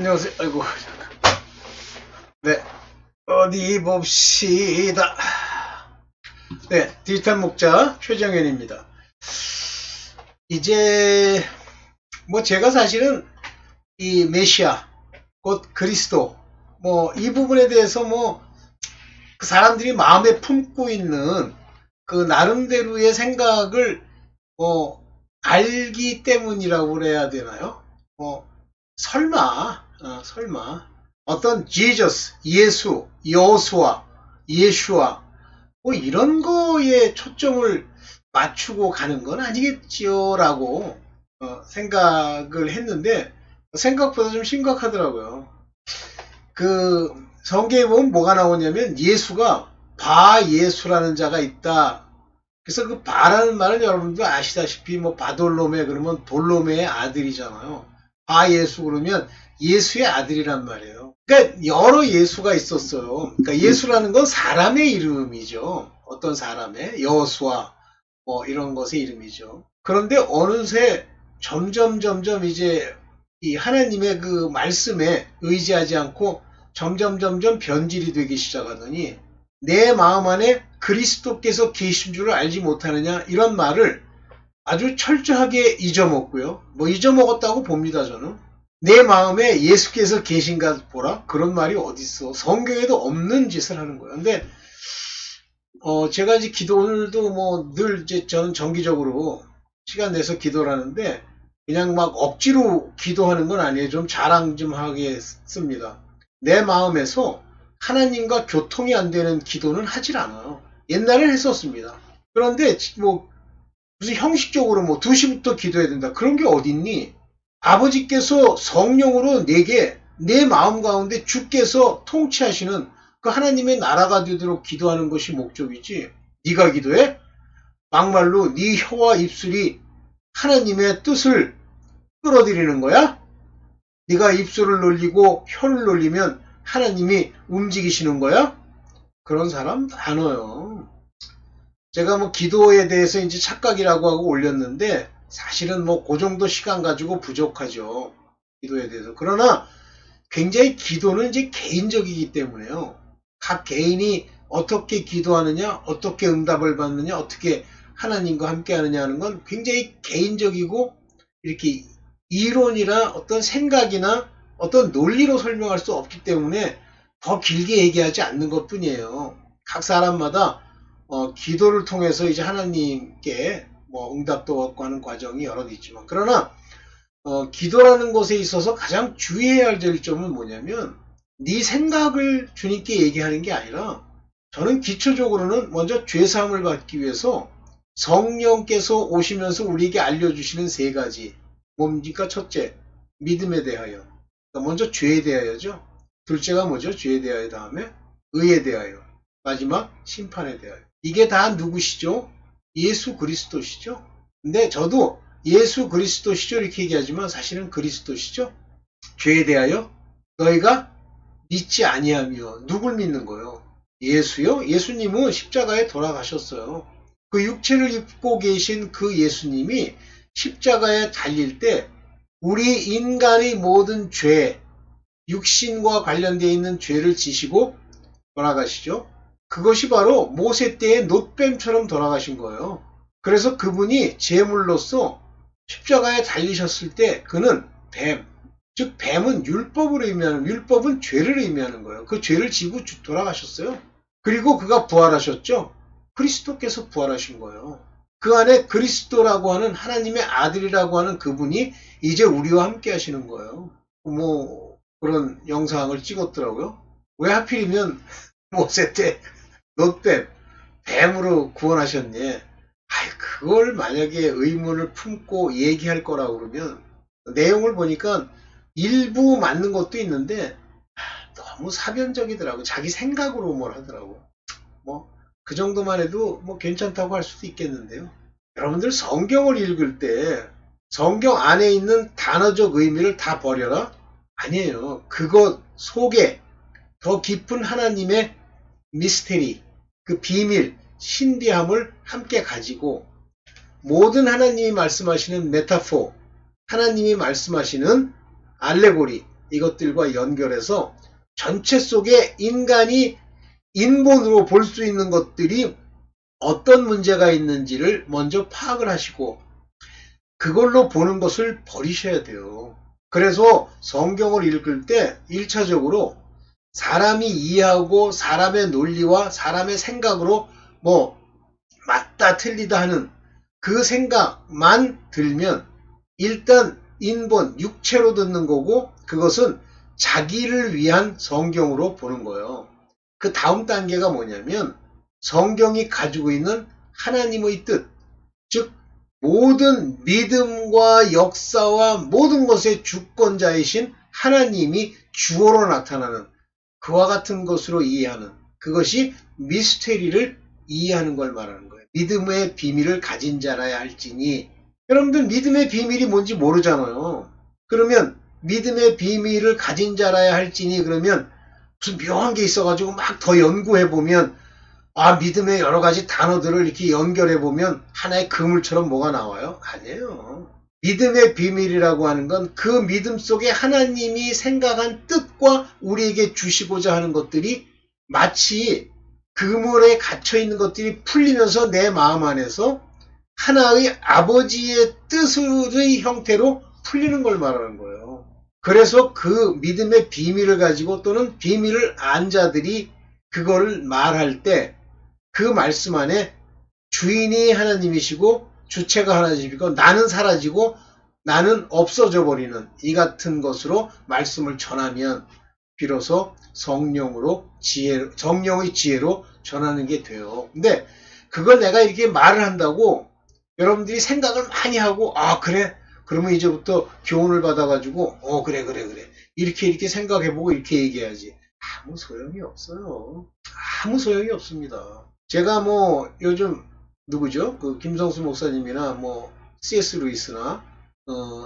안녕하세요. 아이고. 네. 어디 봅시다. 네. 디지털 목자 최정현입니다. 이제, 제가 사실은 이 메시아, 곧 그리스도, 이 부분에 대해서 그 사람들이 마음에 품고 있는 그 나름대로의 생각을, 알기 때문이라고 그래야 되나요? 설마 어떤 지저스, 예수, 여호수아, 예슈아 이런 거에 초점을 맞추고 가는 건 아니겠지요 라고 생각을 했는데 생각보다 좀 심각하더라고요. 그 성경에 보면 뭐가 나오냐면 예수가 바예수라는 자가 있다. 그래서 그 바라는 말은 여러분도 아시다시피 바돌로메 그러면 돌로메의 아들이잖아요. 바예수 그러면 예수의 아들이란 말이에요. 그러니까 여러 예수가 있었어요. 그러니까 예수라는 건 사람의 이름이죠. 어떤 사람의 여호수아 이런 것의 이름이죠. 그런데 어느새 점점 이제 이 하나님의 그 말씀에 의지하지 않고 점점 변질이 되기 시작하더니 내 마음 안에 그리스도께서 계신 줄을 알지 못하느냐 이런 말을 아주 철저하게 잊어먹고요. 잊어먹었다고 봅니다. 저는. 내 마음에 예수께서 계신가 보라. 그런 말이 어딨어. 성경에도 없는 짓을 하는 거예요. 근데 제가 이제 오늘도 늘 이제 저는 정기적으로 시간 내서 기도를 하는데 그냥 막 억지로 기도하는 건 아니에요. 좀 자랑 좀 하겠습니다. 내 마음에서 하나님과 교통이 안 되는 기도는 하질 않아요. 옛날엔 했었습니다. 그런데 무슨 형식적으로 2시부터 기도해야 된다. 그런 게 어딨니? 아버지께서 성령으로 내게 내 마음 가운데 주께서 통치하시는 그 하나님의 나라가 되도록 기도하는 것이 목적이지. 네가 기도해? 막말로 네 혀와 입술이 하나님의 뜻을 끌어들이는 거야? 네가 입술을 놀리고 혀를 놀리면 하나님이 움직이시는 거야? 그런 사람 많아요. 제가 기도에 대해서 이제 착각이라고 하고 올렸는데 사실은 그 정도 시간 가지고 부족하죠. 기도에 대해서. 그러나 굉장히 기도는 이제 개인적이기 때문에요. 각 개인이 어떻게 기도하느냐, 어떻게 응답을 받느냐, 어떻게 하나님과 함께 하느냐 하는 건 굉장히 개인적이고 이렇게 이론이나 어떤 생각이나 어떤 논리로 설명할 수 없기 때문에 더 길게 얘기하지 않는 것 뿐이에요. 각 사람마다 기도를 통해서 이제 하나님께 응답도 얻고 하는 과정이 여러 있지만 그러나 기도라는 것에 있어서 가장 주의해야 할 점은 뭐냐면 네 생각을 주님께 얘기하는 게 아니라 저는 기초적으로는 먼저 죄사함을 받기 위해서 성령께서 오시면서 우리에게 알려주시는 3가지 뭡니까? 첫째, 믿음에 대하여. 먼저 죄에 대하여죠. 둘째가 뭐죠? 죄에 대하여 다음에 의에 대하여. 마지막 심판에 대하여. 이게 다 누구시죠? 예수 그리스도시죠. 근데 저도 예수 그리스도시죠 이렇게 얘기하지만 사실은 그리스도시죠. 죄에 대하여 너희가 믿지 아니하며 누굴 믿는 거요? 예수요? 예수님은 십자가에 돌아가셨어요. 그 육체를 입고 계신 그 예수님이 십자가에 달릴 때 우리 인간의 모든 죄, 육신과 관련되어 있는 죄를 지시고 돌아가시죠. 그것이 바로 모세 때의 놋뱀처럼 돌아가신 거예요. 그래서 그분이 제물로서 십자가에 달리셨을 때 그는 뱀, 즉 뱀은 율법을 의미하는, 율법은 죄를 의미하는 거예요. 그 죄를 지고 돌아가셨어요. 그리고 그가 부활하셨죠. 그리스도께서 부활하신 거예요. 그 안에 그리스도라고 하는 하나님의 아들이라고 하는 그분이 이제 우리와 함께 하시는 거예요. 그런 영상을 찍었더라고요. 왜 하필이면 모세 때 놋뱀, 뱀으로 구원하셨네. 그걸 만약에 의문을 품고 얘기할 거라고 그러면 내용을 보니까 일부 맞는 것도 있는데 너무 사변적이더라고. 자기 생각으로 뭘 하더라고. 그 정도만 해도 괜찮다고 할 수도 있겠는데요. 여러분들 성경을 읽을 때 성경 안에 있는 단어적 의미를 다 버려라? 아니에요. 그것 속에 더 깊은 하나님의 미스테리, 그 비밀, 신비함을 함께 가지고 모든 하나님이 말씀하시는 메타포, 하나님이 말씀하시는 알레고리, 이것들과 연결해서 전체 속에 인간이 인본으로 볼 수 있는 것들이 어떤 문제가 있는지를 먼저 파악을 하시고 그걸로 보는 것을 버리셔야 돼요. 그래서 성경을 읽을 때 1차적으로 사람이 이해하고 사람의 논리와 사람의 생각으로 뭐 맞다 틀리다 하는 그 생각만 들면 일단 인본, 육체로 듣는 거고 그것은 자기를 위한 성경으로 보는 거예요. 그 다음 단계가 뭐냐면 성경이 가지고 있는 하나님의 뜻, 즉 모든 믿음과 역사와 모든 것의 주권자이신 하나님이 주어로 나타나는 그와 같은 것으로 이해하는 그것이 미스테리를 이해하는 걸 말하는 거예요. 믿음의 비밀을 가진 자라야 할지니 여러분들 믿음의 비밀이 뭔지 모르잖아요. 그러면 믿음의 비밀을 가진 자라야 할지니 그러면 무슨 묘한 게 있어가지고 막 더 연구해보면 믿음의 여러 가지 단어들을 이렇게 연결해보면 하나의 그물처럼 뭐가 나와요? 아니에요. 믿음의 비밀이라고 하는 건 그 믿음 속에 하나님이 생각한 뜻과 우리에게 주시고자 하는 것들이 마치 그물에 갇혀있는 것들이 풀리면서 내 마음 안에서 하나의 아버지의 뜻의 형태로 풀리는 걸 말하는 거예요. 그래서 그 믿음의 비밀을 가지고 또는 비밀을 안 자들이 그거를 말할 때 그 말씀 안에 주인이 하나님이시고 주체가 하나님이고 나는 사라지고 나는 없어져 버리는 이 같은 것으로 말씀을 전하면 비로소 성령의 지혜로 전하는 게 돼요. 근데 그걸 내가 이렇게 말을 한다고 여러분들이 생각을 많이 하고 그래 그러면 이제부터 교훈을 받아가지고 그래 이렇게 생각해보고 이렇게 얘기해야지. 아무 소용이 없어요. 아무 소용이 없습니다. 제가 뭐 요즘 누구죠? 그 김성수 목사님이나 뭐 C.S. 루이스나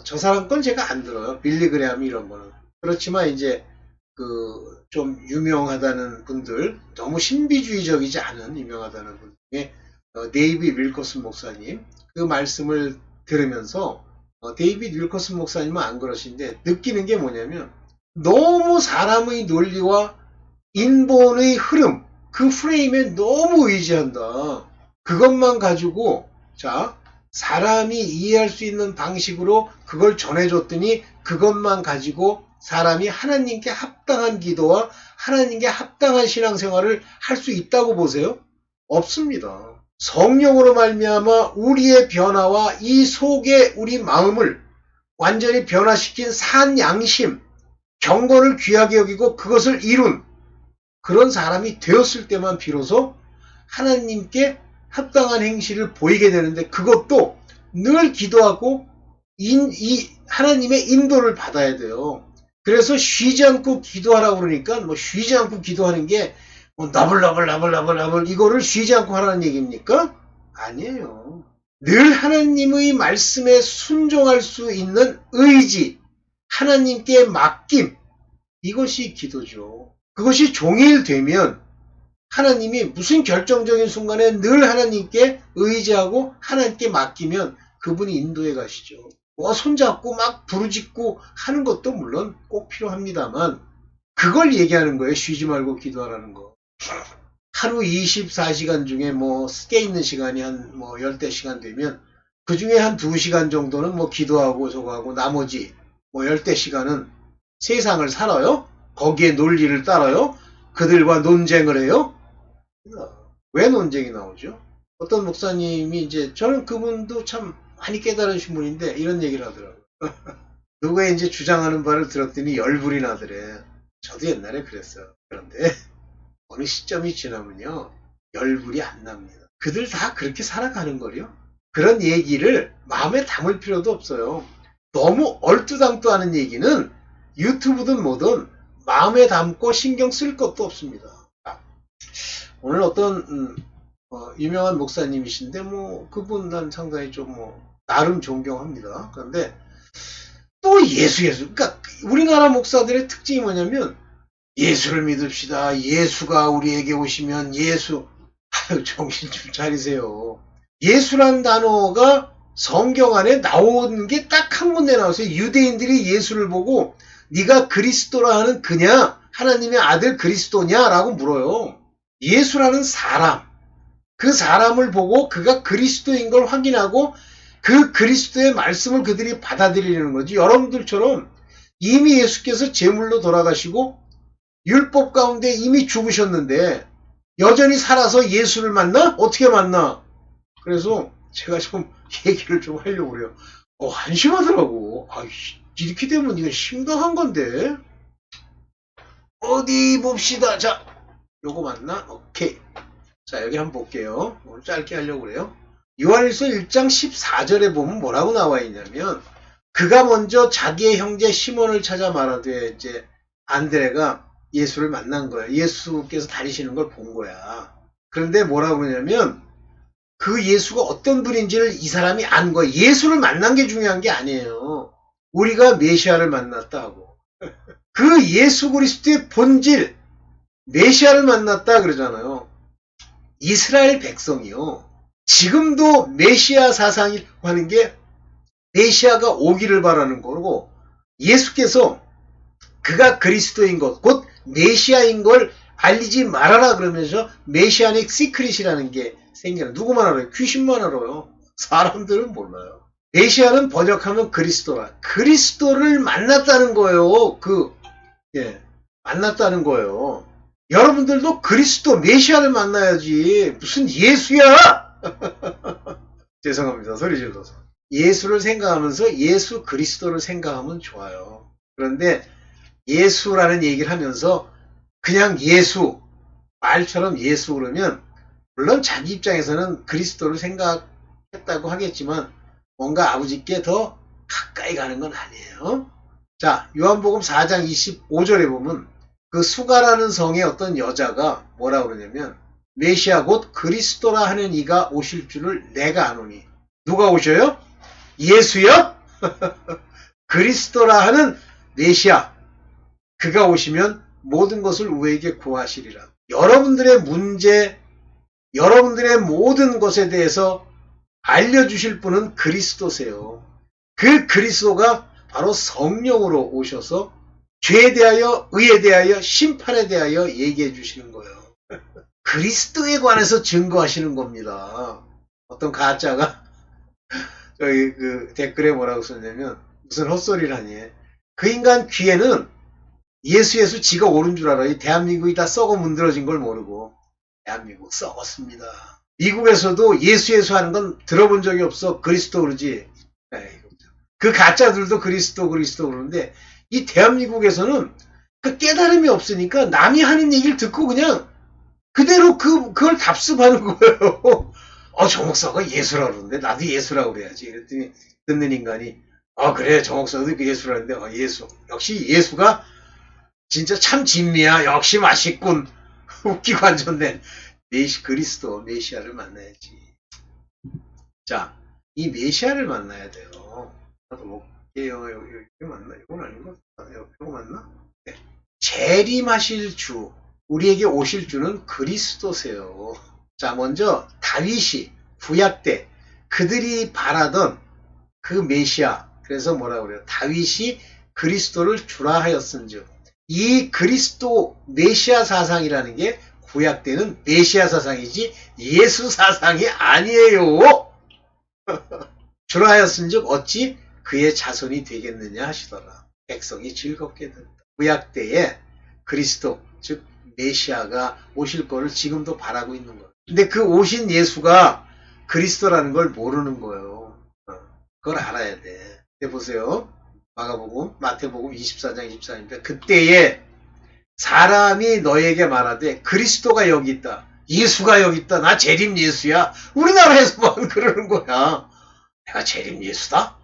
저 사람 건 제가 안 들어요. 빌리 그레함 이런 거는. 그렇지만 이제 그 좀 유명하다는 분들, 너무 신비주의적이지 않은 유명하다는 분 중에 데이비드 윌커슨 목사님 그 말씀을 들으면서 데이비드 윌커슨 목사님은 안 그러신데 느끼는 게 뭐냐면 너무 사람의 논리와 인본의 흐름 그 프레임에 너무 의지한다. 그것만 가지고 사람이 이해할 수 있는 방식으로 그걸 전해줬더니 그것만 가지고 사람이 하나님께 합당한 기도와 하나님께 합당한 신앙생활을 할 수 있다고 보세요? 없습니다. 성령으로 말미암아 우리의 변화와 이 속에 우리 마음을 완전히 변화시킨 산 양심, 경건을 귀하게 여기고 그것을 이룬 그런 사람이 되었을 때만 비로소 하나님께 합당한 행실을 보이게 되는데 그것도 늘 기도하고 하나님의 인도를 받아야 돼요. 그래서 쉬지 않고 기도하라고 그러니까 뭐 쉬지 않고 기도하는 게 나불나불 이거를 쉬지 않고 하라는 얘기입니까? 아니에요. 늘 하나님의 말씀에 순종할 수 있는 의지, 하나님께 맡김, 이것이 기도죠. 그것이 종일되면 하나님이 무슨 결정적인 순간에 늘 하나님께 의지하고 하나님께 맡기면 그분이 인도해 가시죠. 손잡고 막 부르짖고 하는 것도 물론 꼭 필요합니다만 그걸 얘기하는 거예요. 쉬지 말고 기도하라는 거. 하루 24시간 중에 깨 있는 시간이 한 10대 시간 되면 그 중에 한 2시간 정도는 기도하고 저거 하고 나머지 10대 시간은 세상을 살아요. 거기에 논리를 따라요. 그들과 논쟁을 해요. 왜 논쟁이 나오죠? 어떤 목사님이 저는 그분도 참 많이 깨달으신 분인데 이런 얘기를 하더라고요. 누가 주장하는 바를 들었더니 열불이 나더래. 저도 옛날에 그랬어요. 그런데 어느 시점이 지나면요 열불이 안 납니다. 그들 다 그렇게 살아가는 거요. 그런 얘기를 마음에 담을 필요도 없어요. 너무 얼뚜당뚜하는 얘기는 유튜브든 뭐든 마음에 담고 신경 쓸 것도 없습니다. 오늘 어떤 유명한 목사님이신데 그분 난 상당히 좀 나름 존경합니다. 그런데 또 예수 그러니까 우리나라 목사들의 특징이 뭐냐면 예수를 믿읍시다. 예수가 우리에게 오시면 정신 좀 차리세요. 예수란 단어가 성경 안에 나온 게 딱 한 군데 나왔어요. 유대인들이 예수를 보고 네가 그리스도라 하는 그냐? 하나님의 아들 그리스도냐? 라고 물어요. 예수라는 사람, 그 사람을 보고 그가 그리스도인 걸 확인하고 그 그리스도의 말씀을 그들이 받아들이는 거지. 여러분들처럼 이미 예수께서 제물로 돌아가시고 율법 가운데 이미 죽으셨는데 여전히 살아서 예수를 만나? 어떻게 만나? 그래서 제가 좀 얘기를 좀 하려고 그래요. 한심하더라고. 이렇게 되면 이건 심각한 건데. 어디 봅시다. 자, 요거 맞나? 오케이. 자, 여기 한번 볼게요. 오늘 짧게 하려고 그래요. 요한일서 1장 14절에 보면 뭐라고 나와 있냐면, 그가 먼저 자기의 형제 시몬을 찾아 말하되, 이제 안드레가 예수를 만난 거야. 예수께서 다니시는 걸 본 거야. 그런데 뭐라고 그러냐면, 그 예수가 어떤 분인지를 이 사람이 안 거야. 예수를 만난 게 중요한 게 아니에요. 우리가 메시아를 만났다 하고. 그 예수 그리스도의 본질, 메시아를 만났다 그러잖아요. 이스라엘 백성이요. 지금도 메시아 사상이라고 하는 게 메시아가 오기를 바라는 거고, 예수께서 그가 그리스도인 것, 곧 메시아인 걸 알리지 말아라 그러면서 메시아닉 시크릿이라는 게 생겨요. 누구만 알아요? 귀신만 알아요. 사람들은 몰라요. 메시아는 번역하면 그리스도라. 그리스도를 만났다는 거예요. 만났다는 거예요. 여러분들도 그리스도 메시아를 만나야지. 무슨 예수야? 죄송합니다. 소리 질러서. 예수를 생각하면서 예수 그리스도를 생각하면 좋아요. 그런데 예수라는 얘기를 하면서 그냥 예수, 말처럼 예수 그러면 물론 자기 입장에서는 그리스도를 생각했다고 하겠지만 뭔가 아버지께 더 가까이 가는 건 아니에요. 자, 요한복음 4장 25절에 보면 그 수가라는 성의 어떤 여자가 뭐라 그러냐면 메시아 곧 그리스도라 하는 이가 오실 줄을 내가 아노니. 누가 오셔요? 예수요? 그리스도라 하는 메시아. 그가 오시면 모든 것을 우리에게 구하시리라. 여러분들의 문제, 여러분들의 모든 것에 대해서 알려주실 분은 그리스도세요. 그 그리스도가 바로 성령으로 오셔서 죄에 대하여, 의에 대하여, 심판에 대하여 얘기해 주시는 거예요. 그리스도에 관해서 증거하시는 겁니다. 어떤 가짜가 저기 그 댓글에 뭐라고 썼냐면 무슨 헛소리를 하니. 그 인간 귀에는 예수 지가 옳은 줄 알아요. 대한민국이 다 썩어 문드러진 걸 모르고. 대한민국 썩었습니다. 미국에서도 예수 하는 건 들어본 적이 없어. 그리스도 그러지. 그 가짜들도 그리스도 그러는데 이 대한민국에서는 그 깨달음이 없으니까 남이 하는 얘기를 듣고 그냥 그대로 그걸 답습하는 거예요. 저 목사가 예수라 그러는데 나도 예수라고 그래야지. 그랬더니 듣는 인간이 그래 저 목사도 그 예수라는데 예수. 역시 예수가 진짜 참 진미야. 역시 맛있군. 웃기고 앉았네. 그리스도 메시아를 만나야지. 자, 이 메시아를 만나야 돼요. 나도 볼게요. 여기 맞나? 이건 아닌 것 같아. 이거 맞나? 네. 재림하실 주, 우리에게 오실 주는 그리스도세요. 자, 먼저 다윗이 구약 때 그들이 바라던 그 메시아, 그래서 뭐라고 그래요? 다윗이 그리스도를 주라 하였은즉, 이 그리스도 메시아 사상이라는 게 구약 때는 메시아 사상이지 예수 사상이 아니에요. 주라 하였은즉 어찌 그의 자손이 되겠느냐 하시더라. 백성이 즐겁게 듣다. 구약 때에 그리스도, 즉 메시아가 오실 거를 지금도 바라고 있는 거예요. 근데 그 오신 예수가 그리스도라는 걸 모르는 거예요. 그걸 알아야 돼. 근데 보세요. 마가복음, 마태복음 24장 24절인데 그때에 사람이 너에게 말하되 그리스도가 여기 있다. 예수가 여기 있다. 나 재림 예수야. 우리나라에서만 그러는 거야. 내가 재림 예수다?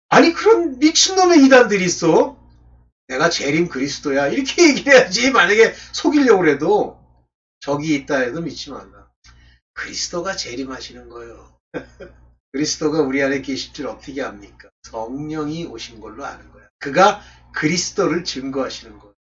아니 그런 미친놈의 이단들이 있어. 내가 재림 그리스도야. 이렇게 얘기를 해야지. 만약에 속이려고 해도 저기 있다 해도 믿지 말라. 그리스도가 재림하시는 거예요. 그리스도가 우리 안에 계실 줄 어떻게 압니까? 성령이 오신 걸로 아는 거야. 그가 그리스도를 증거하시는 거예요.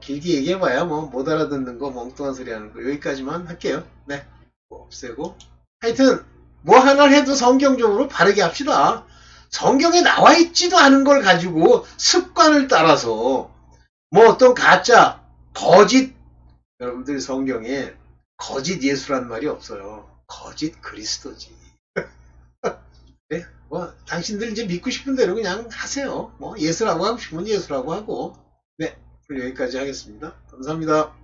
길게 얘기해봐야 못 알아듣는 거 멍뚱한 소리 하는 거 여기까지만 할게요. 네, 없애고 하여튼 뭐 하나를 해도 성경적으로 바르게 합시다. 성경에 나와 있지도 않은 걸 가지고 습관을 따라서 뭐 어떤 가짜, 거짓, 여러분들 성경에 거짓 예수란 말이 없어요. 거짓 그리스도지. 네? 뭐 당신들 이제 믿고 싶은 대로 그냥 하세요. 뭐 예수라고 하고 싶으면 예수라고 하고. 네, 오늘 여기까지 하겠습니다. 감사합니다.